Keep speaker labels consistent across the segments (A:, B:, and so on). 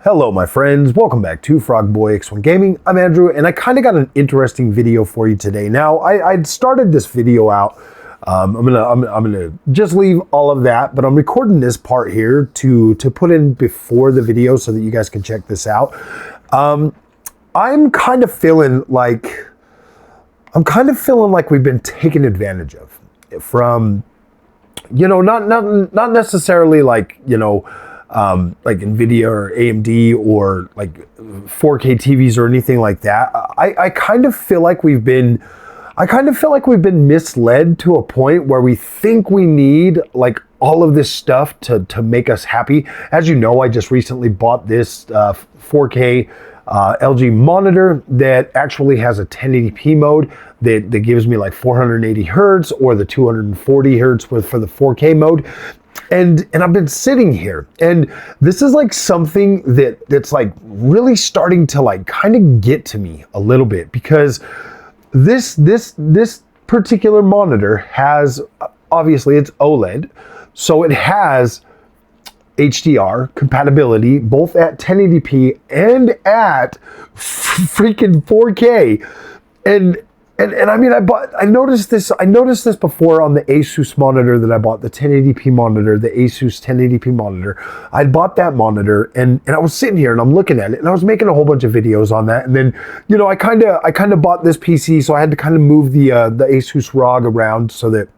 A: Hello my friends, welcome back to Frogboy X1 Gaming. I'm Andrew and I kind of got an interesting video for you today. Now I'd started this video out, I'm gonna just leave all of that, but I'm recording this part here to put in before the video so that you guys can check this out. I'm kind of feeling like we've been taken advantage of from, you know, not necessarily like, you know, like NVIDIA or AMD or like 4K TVs or anything like that. I kind of feel like we've been misled to a point where we think we need like all of this stuff to make us happy. As you know, I just recently bought this 4K LG monitor that actually has a 1080p mode that gives me like 480 hertz or the 240 hertz for the 4K mode. And I've been sitting here, and this is like something that's like really starting to like kind of get to me a little bit, because this particular monitor has, obviously it's OLED, so it has HDR compatibility both at 1080p and at freaking 4K. And I mean, I noticed this before on the Asus monitor that I bought, the 1080p monitor, the Asus 1080p monitor. I bought that monitor and I was sitting here and I'm looking at it and I was making a whole bunch of videos on that. And then, you know, I kind of bought this PC, so I had to kind of move the Asus ROG around so that,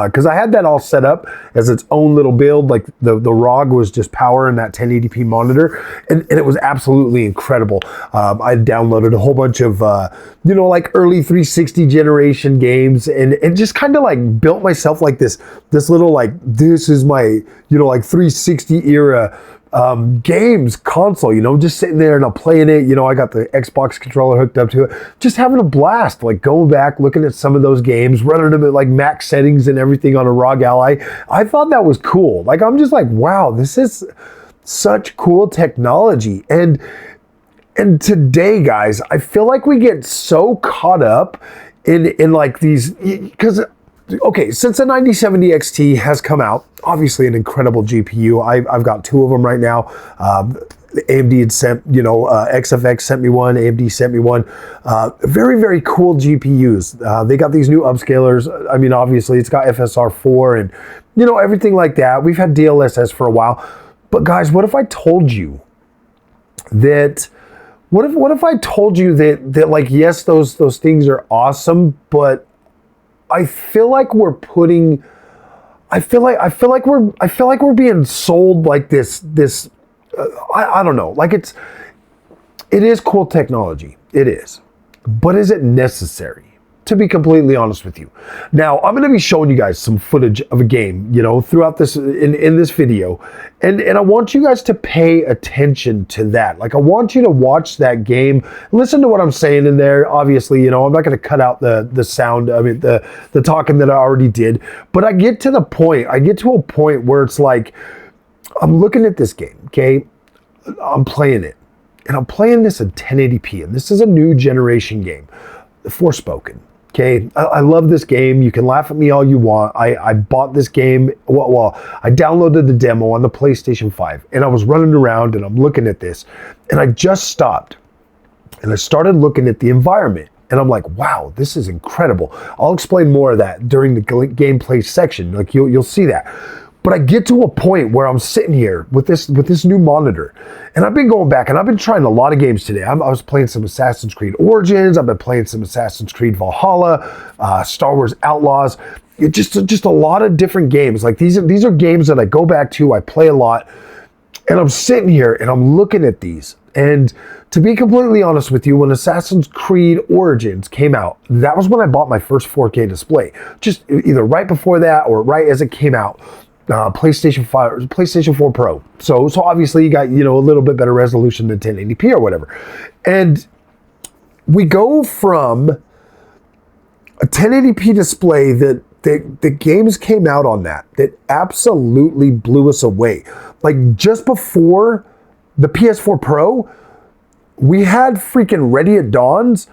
A: because I had that all set up as its own little build, like the ROG was just power in that 1080p monitor, and it was absolutely incredible. I downloaded a whole bunch of, you know, like early 360 generation games, and just kind of like built myself like this little, like, this is my, you know, like 360 era games console, you know, just sitting there and I'm playing it. You know, I got the Xbox controller hooked up to it, just having a blast, like going back, looking at some of those games, running them at like max settings and everything on a ROG Ally. I thought that was cool. Like, I'm just like, wow, this is such cool technology. And today, guys, I feel like we get so caught up in like these, because okay, since the 9070 XT has come out, obviously an incredible GPU. I've got two of them right now. AMD had sent, you know, XFX sent me one, AMD sent me one. Very, very cool GPUs. They got these new upscalers. I mean, obviously it's got FSR4 and, you know, everything like that. We've had DLSS for a while. But guys, what if I told you that, what if I told you that like, yes, those things are awesome, but I feel like we're putting, I feel like we're being sold like this, I don't know, like it is cool technology. It is, but is it necessary? To be completely honest with you. Now, I'm going to be showing you guys some footage of a game, you know, throughout this, in this video. And I want you guys to pay attention to that. Like, I want you to watch that game, listen to what I'm saying in there. Obviously, you know, I'm not going to cut out the sound, I mean, the talking that I already did. But I get to a point where it's like, I'm looking at this game, okay? I'm playing it. And I'm playing this in 1080p. And this is a new generation game, Forspoken. Okay, I love this game. You can laugh at me all you want. I bought this game, well, I downloaded the demo on the PlayStation 5, and I was running around and I'm looking at this, and I just stopped and I started looking at the environment, and I'm like, wow, this is incredible. I'll explain more of that during the gameplay section. Like, you'll see that. But I get to a point where I'm sitting here with this new monitor, and I've been going back and I've been trying a lot of games today. I was playing some Assassin's Creed Origins. I've been playing some Assassin's Creed Valhalla, Star Wars Outlaws. Just a lot of different games. Like, these are games that I go back to. I play a lot, and I'm sitting here and I'm looking at these. And to be completely honest with you, when Assassin's Creed Origins came out, that was when I bought my first 4K display. Just either right before that or right as it came out. PlayStation 4 Pro. So obviously you got, you know, a little bit better resolution than 1080p or whatever. And we go from a 1080p display that the games came out on that absolutely blew us away. Like, just before the PS4 Pro, we had freaking Ready at Dawn's,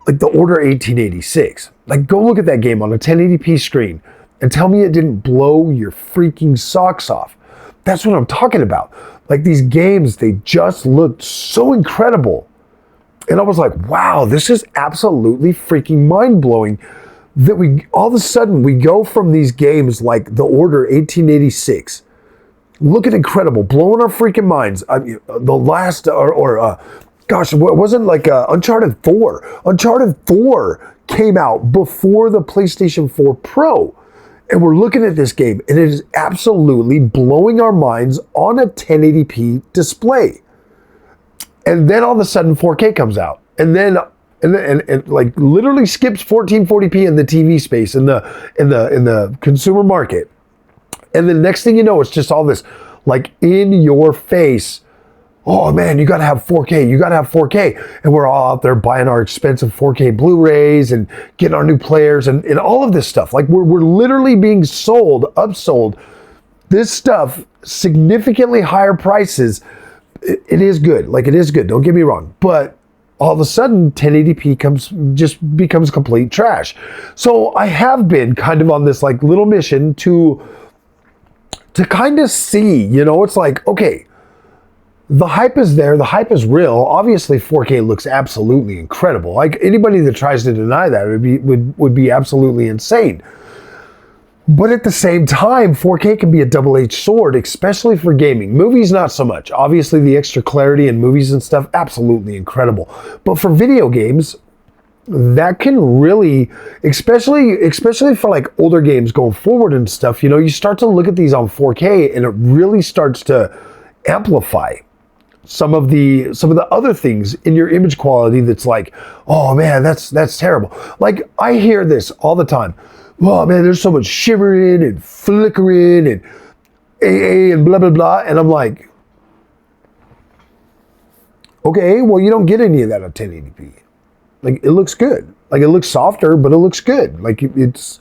A: like the Order 1886. Like, go look at that game on a 1080p screen and tell me it didn't blow your freaking socks off. That's what I'm talking about. Like these games, they just looked so incredible. And I was like, wow, this is absolutely freaking mind-blowing that we all of a sudden we go from these games like The Order 1886, looking incredible, blowing our freaking minds. I mean, the last, gosh, it wasn't like Uncharted 4. Uncharted 4 came out before the PlayStation 4 Pro. And we're looking at this game, and it is absolutely blowing our minds on a 1080p display. And then all of a sudden 4K comes out. And like literally skips 1440p in the TV space in the consumer market. And the next thing you know, it's just all this like in your face. Oh man, you gotta have 4K, you gotta have 4K. And we're all out there buying our expensive 4K Blu-rays and getting our new players and all of this stuff. Like we're literally being upsold this stuff, significantly higher prices. It is good, like it is good, don't get me wrong. But all of a sudden 1080p just becomes complete trash. So I have been kind of on this like little mission to kind of see, it's like, okay, the hype is there, the hype is real. Obviously 4K looks absolutely incredible. Like anybody that tries to deny that would be absolutely insane. But at the same time, 4K can be a double-edged sword, especially for gaming. Movies, not so much. Obviously the extra clarity in movies and stuff, absolutely incredible. But for video games, that can really, especially for like older games going forward and stuff, you start to look at these on 4K and it really starts to amplify some of the other things in your image quality that's like, oh man, that's terrible. Like I hear this all the time. Oh man, there's so much shimmering and flickering and AA and blah blah blah. And I'm like, okay, well you don't get any of that on 1080p. Like it looks good. Like it looks softer, but it looks good. Like it's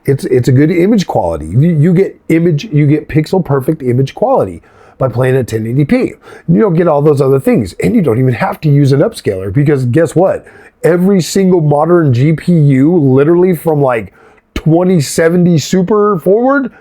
A: a good image quality. You get pixel perfect image quality by playing at 1080p. You don't get all those other things, and you don't even have to use an upscaler because guess what? Every single modern GPU, literally from like 2070 Super forward,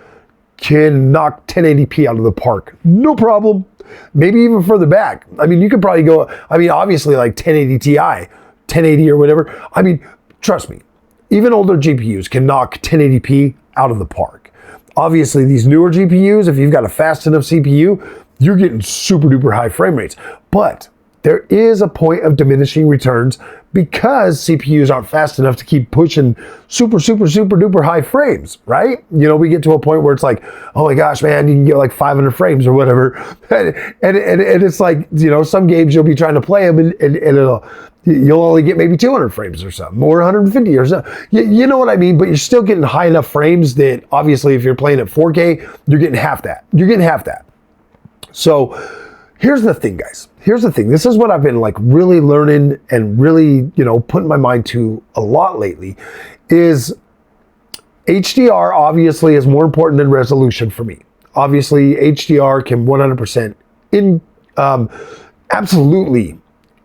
A: can knock 1080p out of the park. No problem. Maybe even further back. I mean, you could probably go, obviously like 1080 Ti, 1080 or whatever. I mean, trust me, even older GPUs can knock 1080p out of the park. Obviously, these newer GPUs, if you've got a fast enough CPU, you're getting super duper high frame rates. But there is a point of diminishing returns because CPUs aren't fast enough to keep pushing super duper high frames, right? We get to a point where it's like, oh my gosh, man, you can get like 500 frames or whatever. And it's like, some games you'll be trying to play them and you'll only get maybe 200 frames or something, or 150 or something. You know what I mean? But you're still getting high enough frames that obviously if you're playing at 4K, you're getting half that. So here's the thing, guys. Here's the thing. This is what I've been like really learning and really, putting my mind to a lot lately is HDR obviously is more important than resolution for me. Obviously HDR can 100%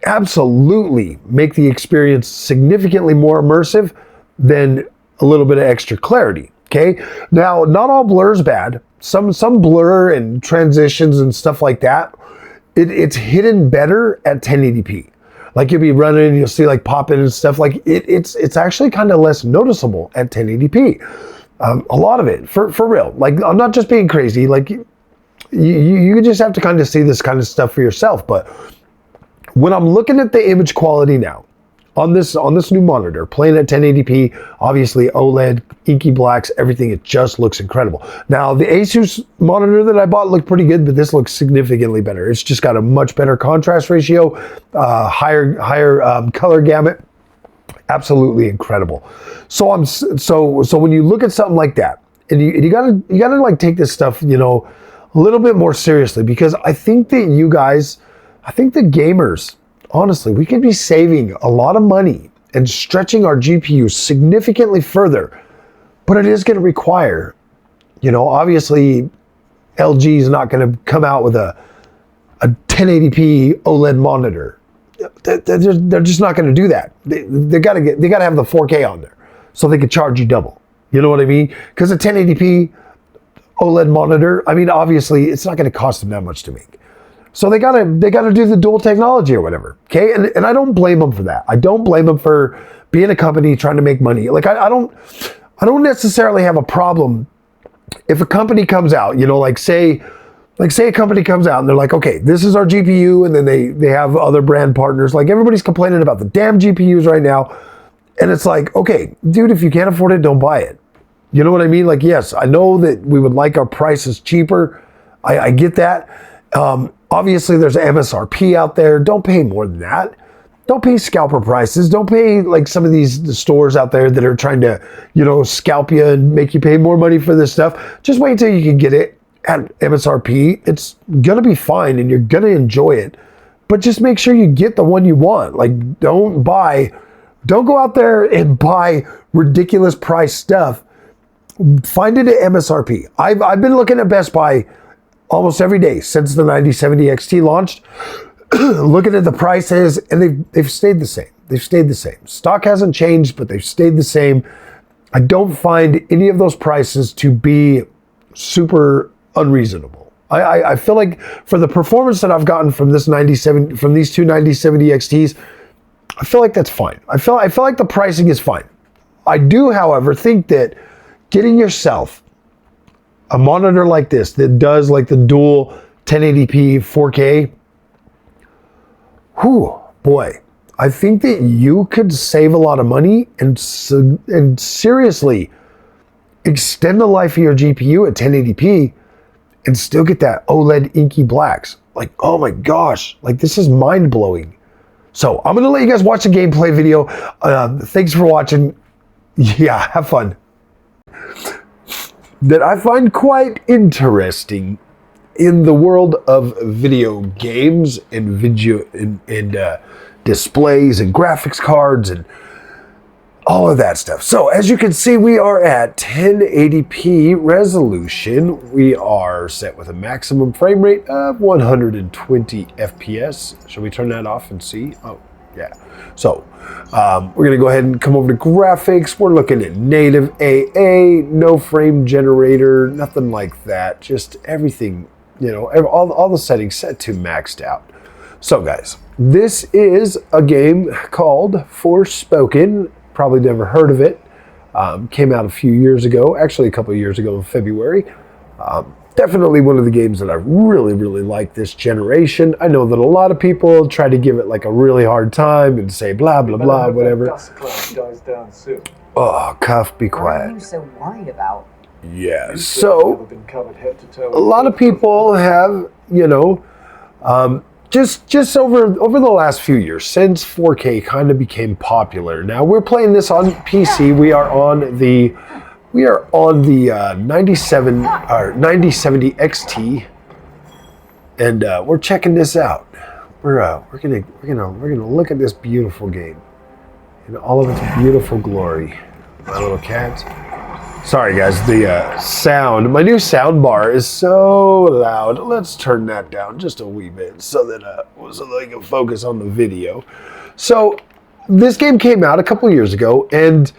A: absolutely make the experience significantly more immersive than a little bit of extra clarity. Okay. Now, not all blur is bad. Some blur and transitions and stuff like that, it's hidden better at 1080p. Like you'll be running and you'll see like pop in and stuff. Like it's actually kind of less noticeable at 1080p. A lot of it, for real. Like I'm not just being crazy. Like you just have to kind of see this kind of stuff for yourself. But when I'm looking at the image quality now on this new monitor, playing at 1080p, obviously OLED, inky blacks, everything, it just looks incredible. Now the Asus monitor that I bought looked pretty good, but this looks significantly better. It's just got a much better contrast ratio, higher color gamut, absolutely incredible. So when you look at something like that, and you gotta like take this stuff, a little bit more seriously, because I think that you guys, I think the gamers, honestly, we could be saving a lot of money and stretching our GPU significantly further, but it is going to require, obviously LG is not going to come out with a 1080p OLED monitor. They're just not going to do that. They got to have the 4K on there so they could charge you double. You know what I mean? Because a 1080p OLED monitor, obviously it's not going to cost them that much to make. So they gotta do the dual technology or whatever. Okay, and I don't blame them for that. I don't blame them for being a company trying to make money. Like I don't necessarily have a problem if a company comes out, you know, like say a company comes out and they're like, okay, this is our GPU, and then they have other brand partners. Like everybody's complaining about the damn GPUs right now. And it's like, okay, dude, if you can't afford it, don't buy it. You know what I mean? Like, yes, I know that we would like our prices cheaper. I get that. Obviously there's MSRP out there. Don't pay more than that. Don't pay scalper prices. Don't pay like some of the stores out there that are trying to, you know, scalp you and make you pay more money for this stuff. Just wait till you can get it at MSRP. It's gonna be fine and you're gonna enjoy it. But just make sure you get the one you want. Like don't go out there and buy ridiculous price stuff. Find it at MSRP. I've been looking at Best Buy almost every day since the 9070 XT launched, looking at the prices, and they've stayed the same. They've stayed the same. Stock hasn't changed, but they've stayed the same. I don't find any of those prices to be super unreasonable. I feel like for the performance that I've gotten from these two 9070 XTs, I feel like that's fine. I feel like the pricing is fine. I do, however, think that getting yourself a monitor like this that does like the dual 1080p 4K, whew, boy, I think that you could save a lot of money and seriously extend the life of your GPU at 1080p and still get that OLED inky blacks. Like, oh my gosh, like this is mind blowing. So I'm gonna let you guys watch the gameplay video. Thanks for watching. Yeah, have fun. That I find quite interesting in the world of video games and video and displays and graphics cards and all of that stuff. So as you can see, we are at 1080p resolution. We are set with a maximum frame rate of 120 FPS. Shall we turn that off and see? Oh, yeah. So we're gonna go ahead and come over to graphics. We're looking at native AA, no frame generator, nothing like that. Just everything, you know, all the settings set to maxed out. So guys, this is a game called Forspoken. Probably never heard of it. Came out a few years ago, actually a couple of years ago in February. Definitely one of the games that I really, really like this generation. I know that a lot of people try to give it like a really hard time and say blah, blah, blah, whatever.
B: Dust cloud dies down soon.
A: Oh, Cuff, be quiet.
C: What are you so worried about?
A: Yeah, so a lot of people have, you know, just over the last few years since 4K kind of became popular. Now we're playing this on PC. We are on the 9070 XT, and we're checking this out. We're gonna look at this beautiful game in all of its beautiful glory. My little cat. Sorry guys, the sound. My new sound bar is so loud. Let's turn that down just a wee bit so that I can focus on the video. So this game came out a couple years ago, and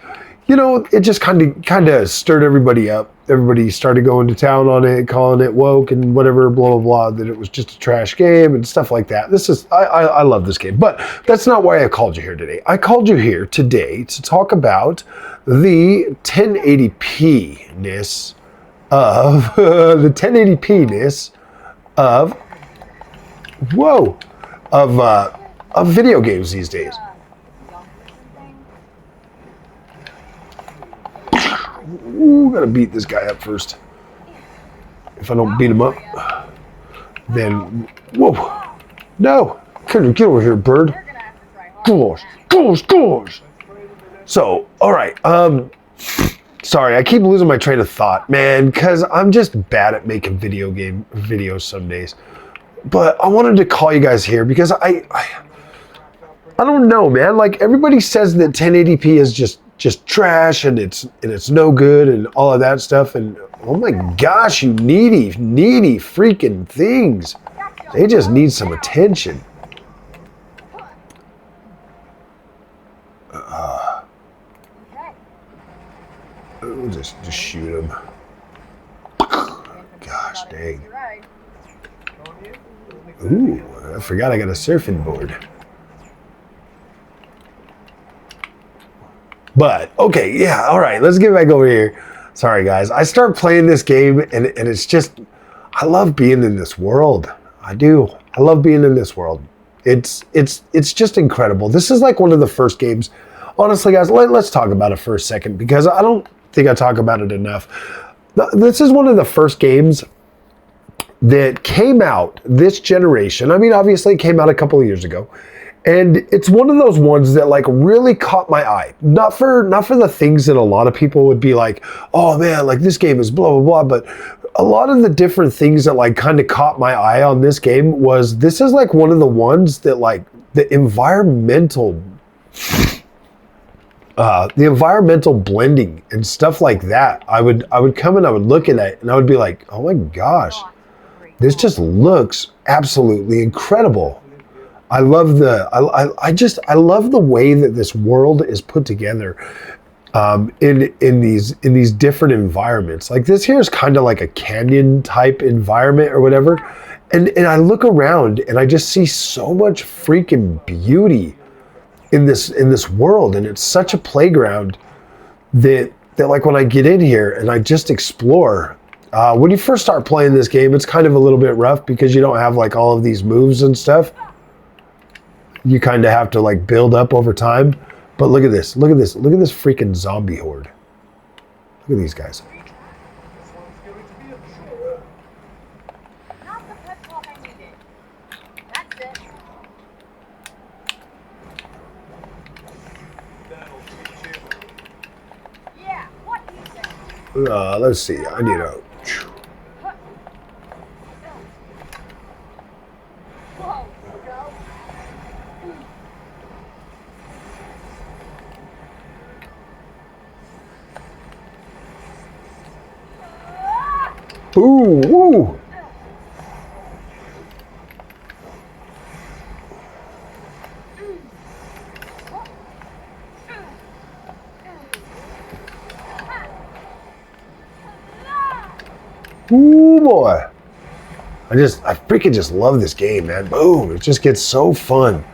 A: you know, it just kind of stirred everybody up. Everybody started going to town on it, calling it woke and whatever, blah, blah, blah, that it was just a trash game and stuff like that. I love this game, but that's not why I called you here today. I called you here today to talk about the 1080p-ness of, of video games these days. Ooh, gotta beat this guy up first. If I don't beat him up, then whoa, no, get over here, bird. Gosh. So, all right. Sorry, I keep losing my train of thought, man, because I'm just bad at making videos some days. But I wanted to call you guys here because I don't know, man. Like everybody says that 1080p is just trash and it's no good and all of that stuff, and oh my gosh, you needy freaking things. They just need some attention. Just shoot him. Gosh dang. Ooh, I forgot I got a surfing board. But, okay, yeah, all right, let's get back over here. Sorry, guys. I start playing this game, and it's just, I love being in this world. I do. I love being in this world. It's just incredible. This is like one of the first games. Honestly, guys, let's talk about it for a second, because I don't think I talk about it enough. This is one of the first games that came out this generation. I mean, obviously it came out a couple of years ago. And it's one of those ones that like really caught my eye. Not for the things that a lot of people would be like, oh man, like this game is blah, blah, blah. But a lot of the different things that like kind of caught my eye on this game was, this is like one of the ones that like the environmental blending and stuff like that. I would come and I would look at it and I would be like, oh my gosh, this just looks absolutely incredible. I love I love the way that this world is put together in these different environments. Like this here is kind of like a canyon type environment or whatever. And I look around and I just see so much freaking beauty in this world, and it's such a playground that like when I get in here and I just explore. When you first start playing this game, it's kind of a little bit rough because you don't have like all of these moves and stuff. You kind of have to like build up over time. But look at this. Look at this. Look at this freaking zombie horde. Look at these guys.
C: Not the pep talk I needed. That's it. Yeah, what do you say?
A: Let's see. I need a...
C: Whoa, go.
A: Ooh, ooh. Ooh, boy. I freaking just love this game, man. Boom. It just gets so fun.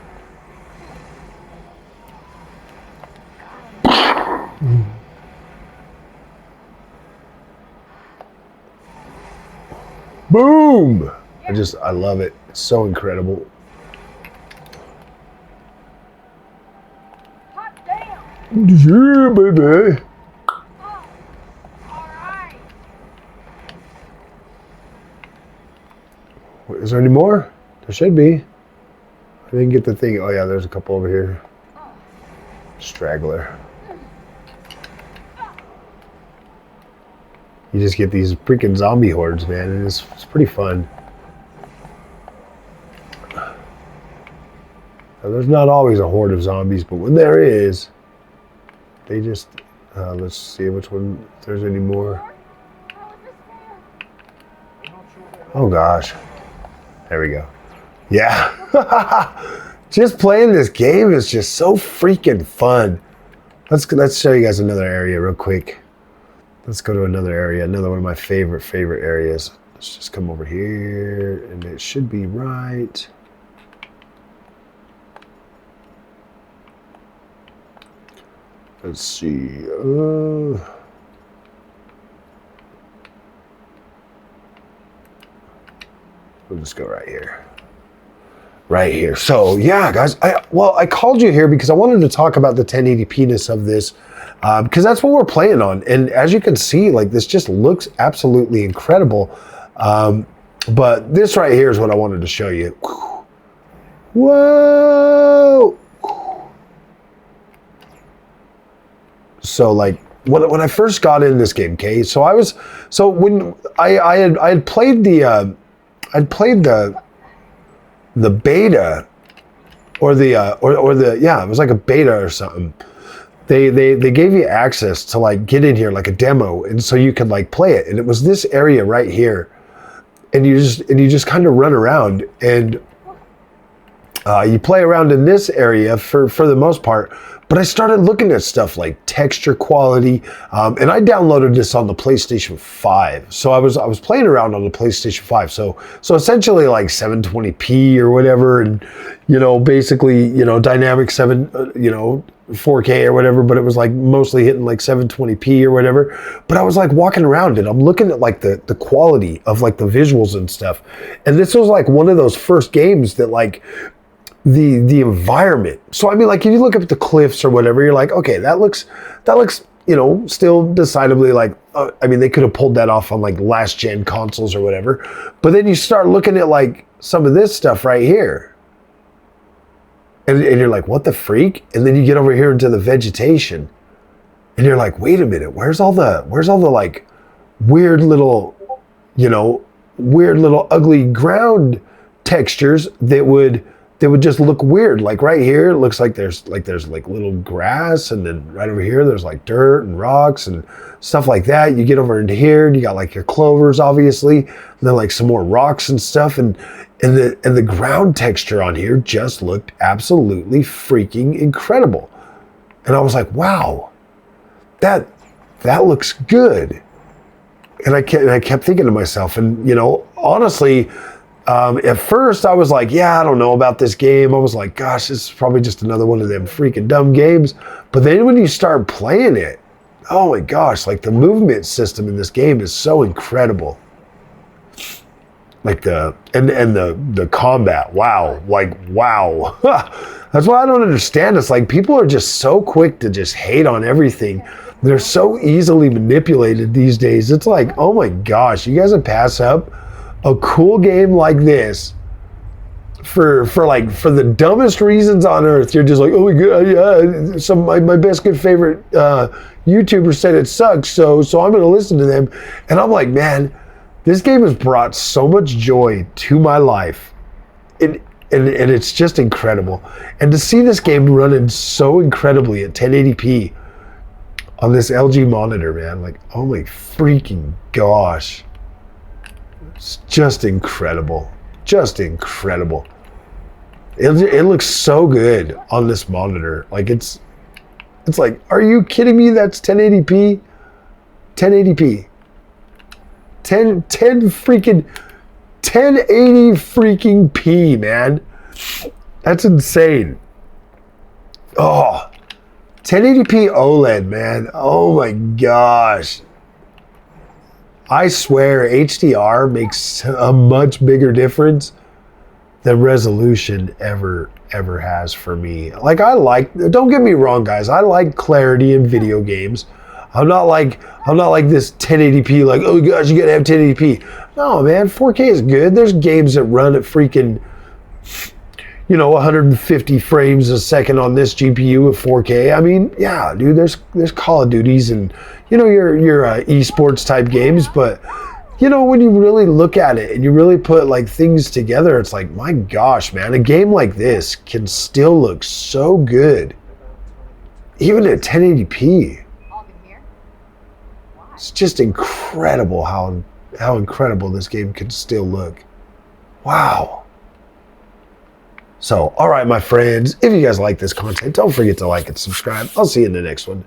A: Boom. I love it. It's so incredible.
C: Hot damn.
A: Yeah, baby.
C: Oh, all right.
A: Is there any more? There should be. I didn't get the thing. Oh yeah, there's a couple over here. Straggler. You just get these freaking zombie hordes, man, and it's pretty fun. Now, there's not always a horde of zombies, but when there is, they just, let's see which one, if there's any more. Oh gosh. There we go. Yeah. Just playing this game is just so freaking fun. Let's show you guys another area real quick. Let's go to another area, another one of my favorite areas. Let's just come over here, and it should be right. Let's see. We'll just go right here. Right here. So yeah, guys, I called you here because I wanted to talk about the 1080p-ness of this, because that's what we're playing on. And as you can see, like this just looks absolutely incredible. But this right here is what I wanted to show you. Whoa! So like when I first got in this game, okay, so when I had played the beta, or yeah, it was like a beta or something. They gave you access to like get in here like a demo, and so you could like play it, and it was this area right here, and you just kind of run around, and You play around in this area for the most part, but I started looking at stuff like texture quality, and I downloaded this on the PlayStation 5. So I was playing around on the PlayStation 5. So essentially like 720p or whatever, and basically dynamic 4K or whatever, but it was like mostly hitting like 720p or whatever. But I was like walking around and I'm looking at like the quality of like the visuals and stuff, and this was like one of those first games that like the environment. So I mean, like if you look up at the cliffs or whatever, you're like, okay, that looks still decidedly like I mean, they could have pulled that off on like last gen consoles or whatever. But then you start looking at like some of this stuff right here, and you're like, what the freak? And then you get over here into the vegetation, and you're like, wait a minute, where's all the like weird little ugly ground textures that would just look weird. Like right here, it looks like there's little grass, and then right over here, there's like dirt and rocks and stuff like that. You get over into here, and you got like your clovers, obviously, and then like some more rocks and stuff, and the ground texture on here just looked absolutely freaking incredible. And I was like, wow, that looks good. And I kept thinking to myself, and honestly, at first I was like, yeah, I don't know about this game. I was like, gosh, this is probably just another one of them freaking dumb games. But then when you start playing it, oh my gosh, like the movement system in this game is so incredible. Like the combat, wow, like wow. That's why I don't understand. It's like people are just so quick to just hate on everything. They're so easily manipulated these days. It's like, oh my gosh, you guys would pass up a cool game like this for the dumbest reasons on earth. You're just like, oh my god, yeah. My best good favorite YouTuber said it sucks, so I'm gonna listen to them. And I'm like, man, this game has brought so much joy to my life. And it's just incredible. And to see this game running so incredibly at 1080p on this LG monitor, man, like, oh my freaking gosh. It's just incredible. Just incredible. It looks so good on this monitor. Like it's like, are you kidding me? That's 1080p? 1080p. 10 freaking 1080 freaking p, man. That's insane. Oh, 1080p OLED, man. Oh my gosh. I swear HDR makes a much bigger difference than resolution ever has for me. Like don't get me wrong, guys, I like clarity in video games. I'm not like this 1080p, like, oh gosh, you gotta have 1080p. No, man, 4K is good. There's games that run at freaking 150 frames a second on this GPU at 4K. I mean, yeah, dude, there's Call of Duties and your esports type games, but when you really look at it and you really put like things together, it's like, my gosh, man, a game like this can still look so good, even at 1080p. It's just incredible how incredible this game can still look. Wow. So, all right, my friends, if you guys like this content, don't forget to like and subscribe. I'll see you in the next one.